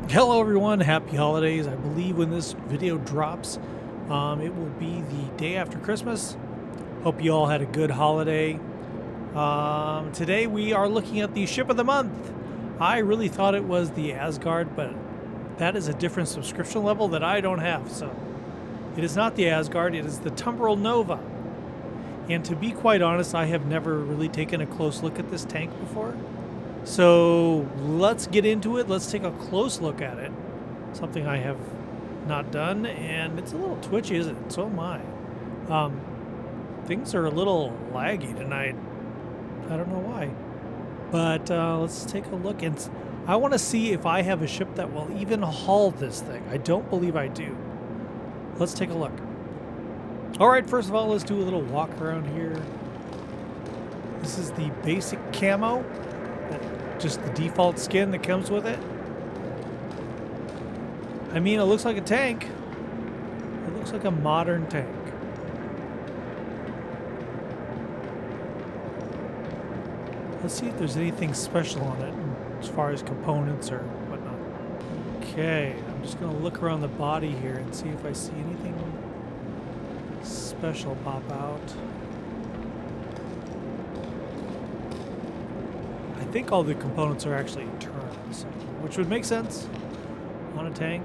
Hello everyone, happy holidays. I believe when this video drops, it will be the day after Christmas. Hope you all had a good holiday. Today we are looking at the ship of the month. I really thought it was the Asgard, but that is a different subscription level that I don't have. So it is not the Asgard, it is the Tumbril Nova. And to be quite honest, I have never really taken a close look at this tank before. So let's get into it. Let's take a close look at it. Something I have not done, and it's a little twitchy, isn't it? So am I. Things are a little laggy tonight. I don't know why. But let's take a look, and I want to see if I have a ship that will even haul this thing. I don't believe I do. Let's take a look. All right, first of all, let's do a little walk around here. This is the basic camo. Just the default skin that comes with it. I mean, it looks like a tank. It looks like a modern tank. Let's see if there's anything special on it as far as components or whatnot. Okay, I'm just going to look around the body here and see if I see anything special pop out. I think all the components are actually internal, so, which would make sense on a tank.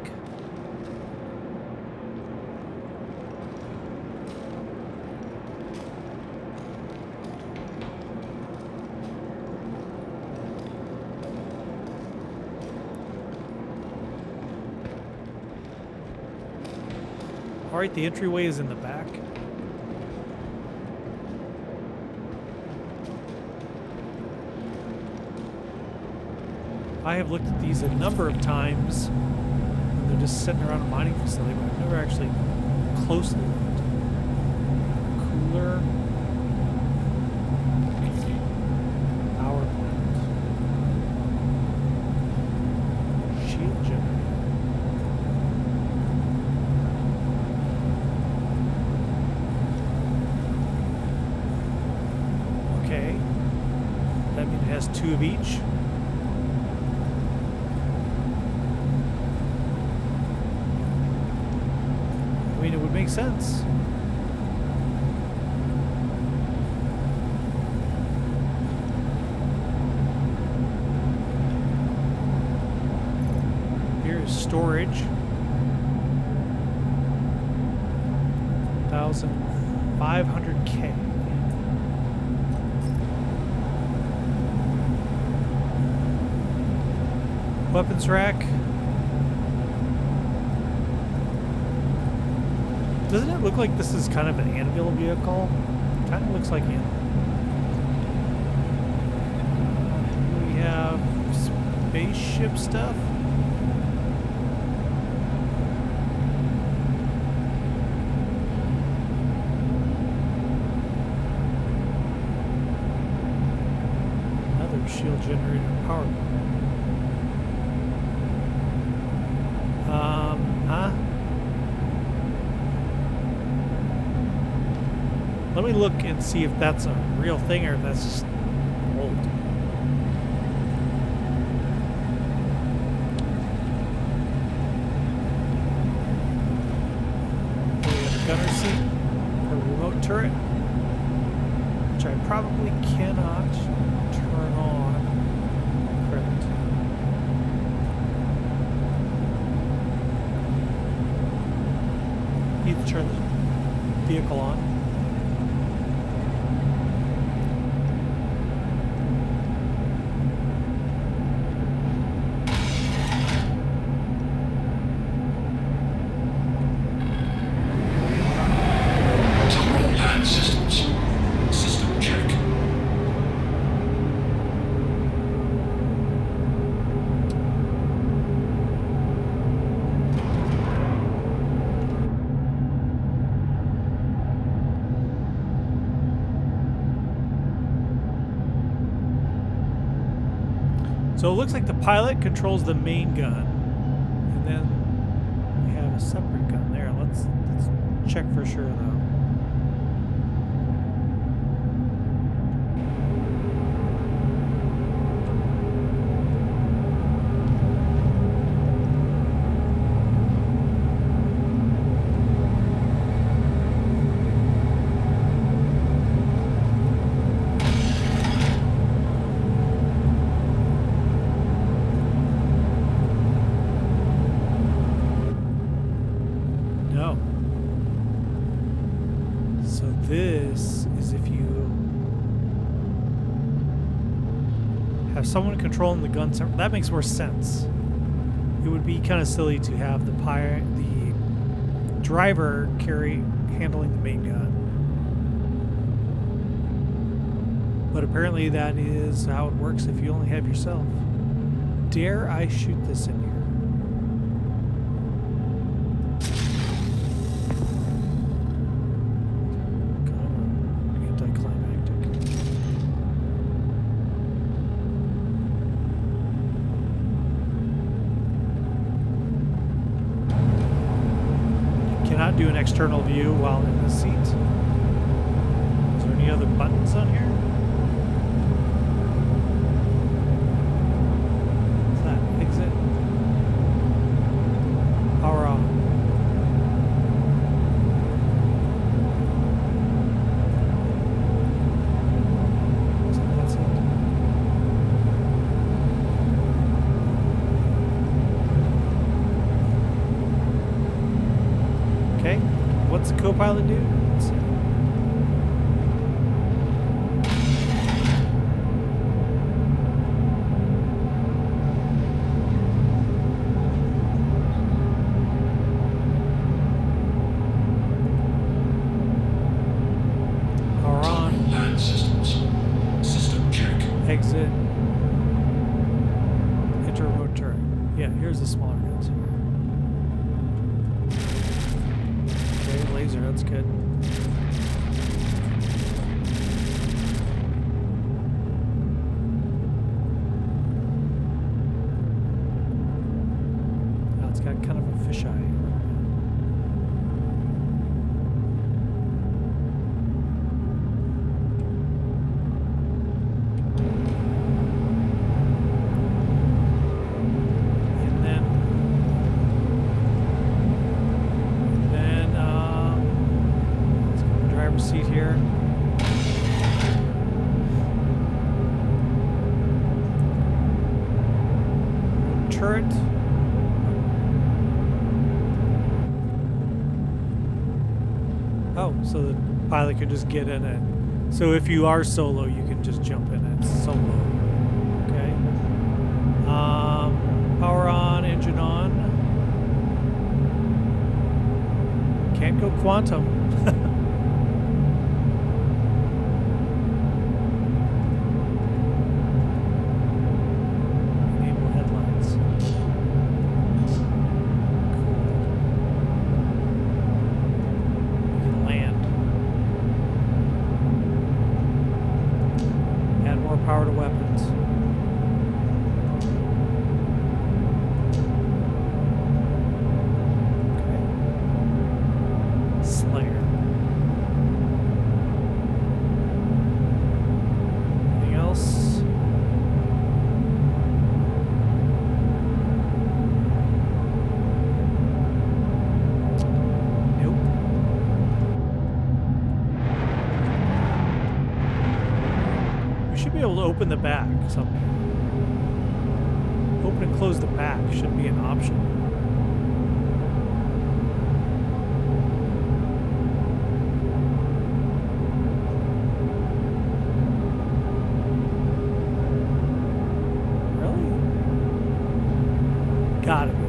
All right, the entryway is in the back. I have looked at these a number of times. They're just sitting around a mining facility, but I've never actually closely looked. Cooler. Power plant. Shield generator. Okay. That means it has two of each. I mean, it would make sense. Here is storage. 1,500K. Weapons rack. Doesn't it look like this is kind of an anvil vehicle? Kind of looks like it. We have spaceship stuff. Another shield generator power. Let me look and see if that's a real thing or if that's just old. We have a gunner seat, a remote turret, which I probably cannot turn on. Correct. Need to turn the vehicle on. So it looks like the pilot controls the main gun, and then we have a separate gun there. Let's check for sure though. have someone controlling the gun center. That makes more sense. It would be kind of silly to have the driver handling the main gun. But apparently that is how it works if you only have yourself. Dare I shoot this in here? Cannot do an external view while in the seat. Is there any other buttons on here? What's that? Exit. Power on. So that's it. Okay, what's the co-pilot do? Let's see. Power on. Land systems. System check. Exit. Enter remote turret. Yeah, here's the smaller guns. Laser, that's good. Now it's got kind of a fisheye. Seat here. Turret. Oh, so the pilot can just get in it. So if you are solo, you can just jump in it. Solo. Okay. Power on, engine on. Can't go quantum. Power to weapons. Okay. Slayer. Anything else? Nope. Should be able to open the back. Open and close the back should be an option. Really? Gotta be.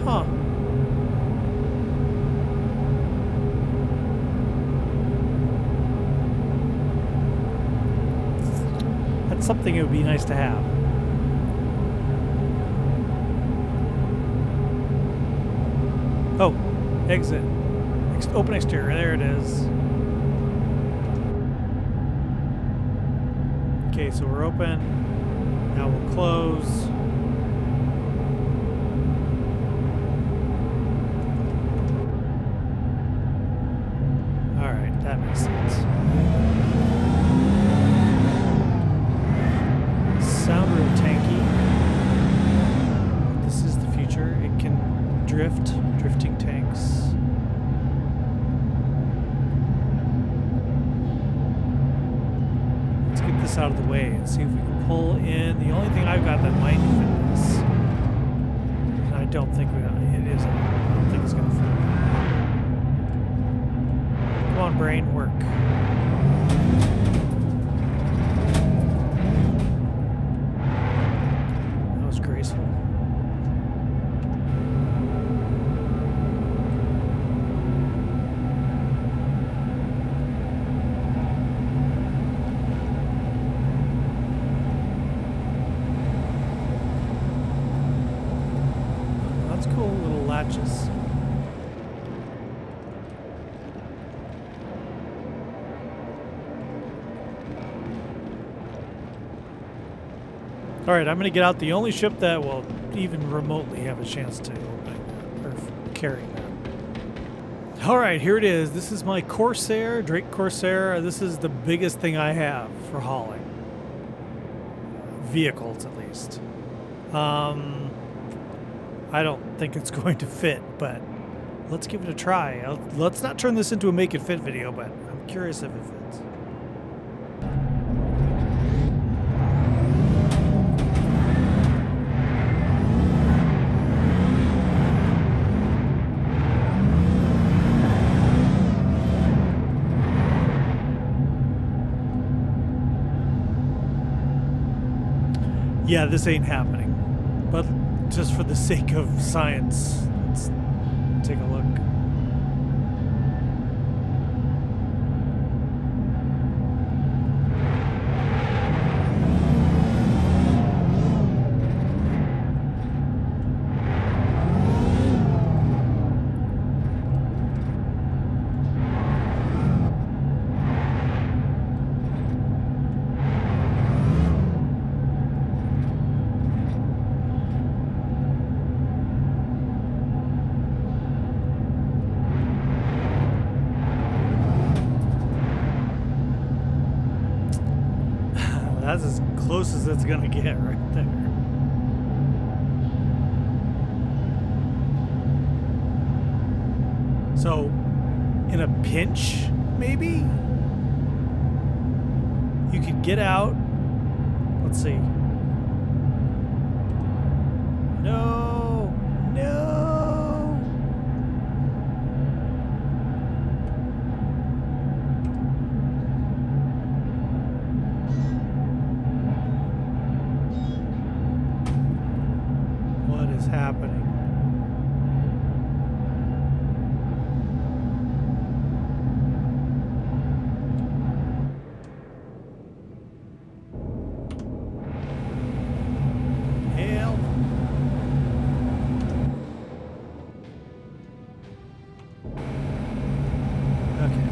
Huh. That's something it would be nice to have. Oh, exit. Open exterior. There it is. Okay, so we're open. Now we'll close. Alright, that makes sense. Sound real tanky. This is the future. It can drift. Drifting tanks. Let's get this out of the way and see if we can pull in. The only thing I've got that might fit this don't think it is. I don't think it's going to fit. Come on, brain, work. That was graceful. That's cool, little latches. All right, I'm going to get out the only ship that will even remotely have a chance to open or carry that. All right, here it is. This is my Corsair, Drake Corsair. This is the biggest thing I have for hauling. Vehicles, at least. I don't think it's going to fit, but let's give it a try. Let's not turn this into a make it fit video, but I'm curious if it fits. Yeah, this ain't happening. But just for the sake of science, let's take a look. That's as close as it's gonna get right there. So, in a pinch, maybe? You could get out. Let's see. No! No! Happening. Help. Okay.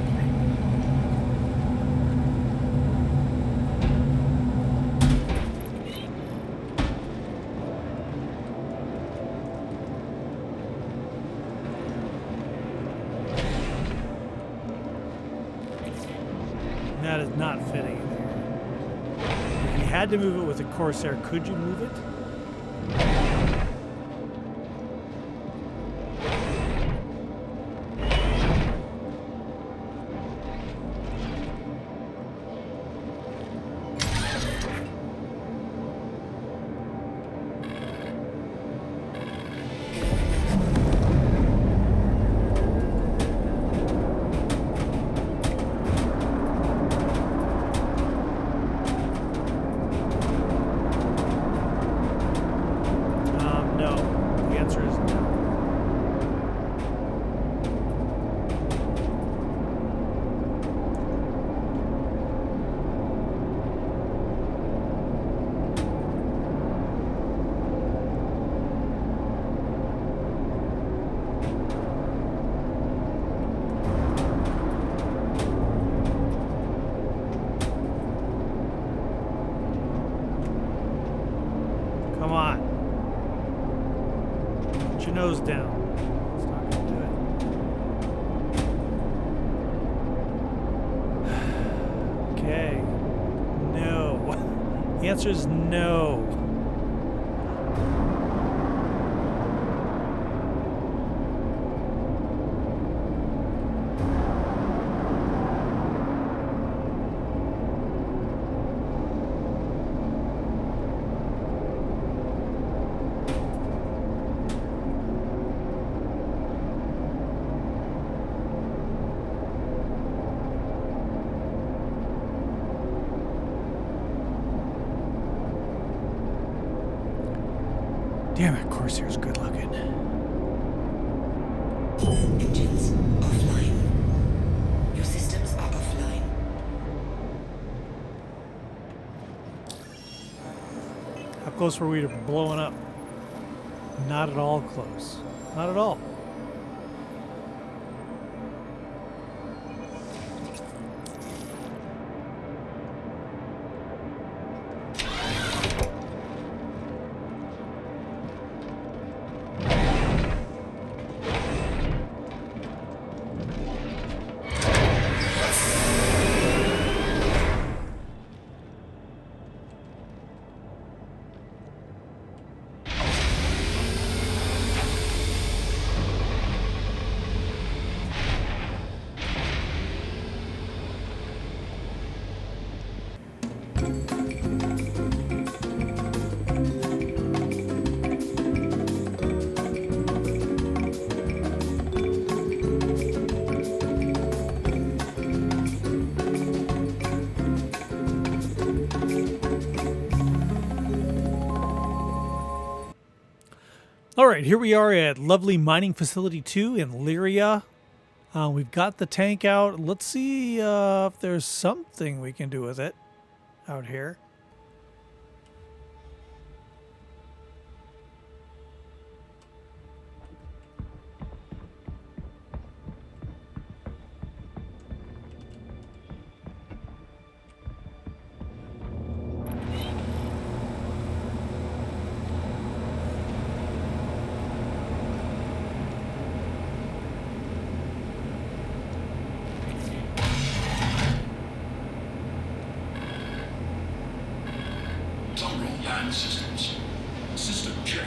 That is not fitting in there. If you had to move it with a Corsair, could you move it? Come on. Put your nose down. It's not going to do it. Okay. No. The answer is no. Damn it, Corsair's good looking. Engines offline. Your systems are offline. How close were we to blowing up? Not at all close. Not at all. All right, here we are at lovely Mining Facility 2 in Lyria. We've got the tank out. Let's see if there's something we can do with it out here. Tumbril land systems. System check.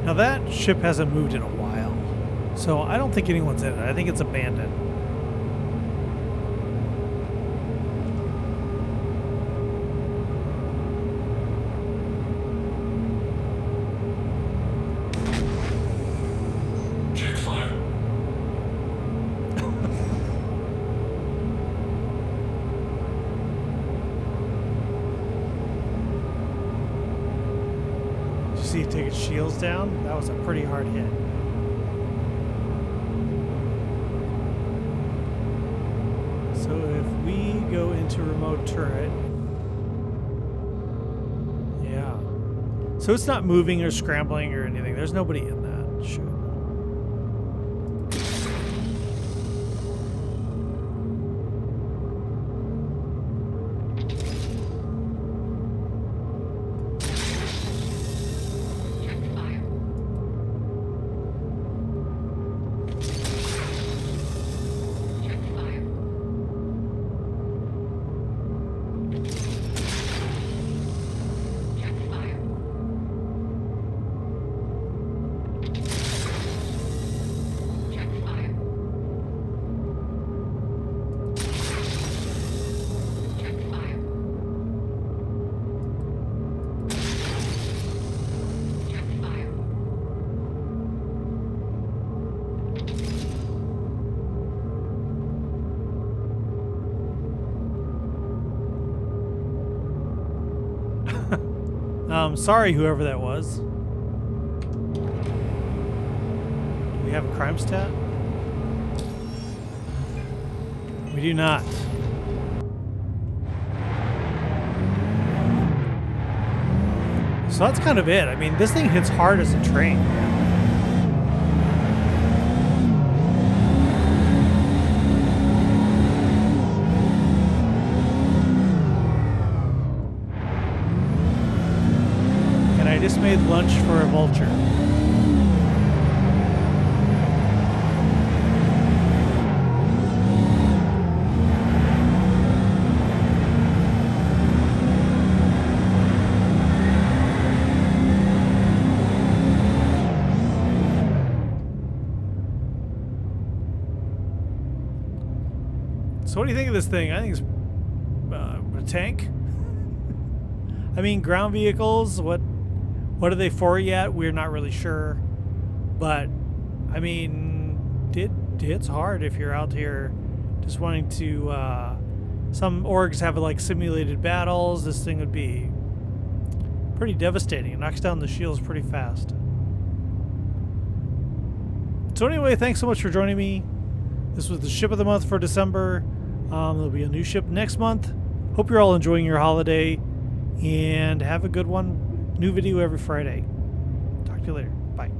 Now that ship hasn't moved in a while, so I don't think anyone's in it. I think it's abandoned. Check fire. Did you see it take its shields down? That was a pretty hard hit. So if we go into remote turret, yeah. So it's not moving or scrambling or anything. There's nobody in that. Shoot. Sorry, whoever that was. Do we have a crime stat? We do not. So that's kind of it. I mean, this thing hits hard as a train. I just made lunch for a vulture. So what do you think of this thing? I think it's a tank. I mean, ground vehicles, what are they for yet? We're not really sure. But, I mean, it's hard if you're out here just wanting to... some orgs have, like, simulated battles. This thing would be pretty devastating. It knocks down the shields pretty fast. So anyway, thanks so much for joining me. This was the ship of the month for December. There'll be a new ship next month. Hope you're all enjoying your holiday. And have a good one. New video every Friday. Talk to you later. Bye.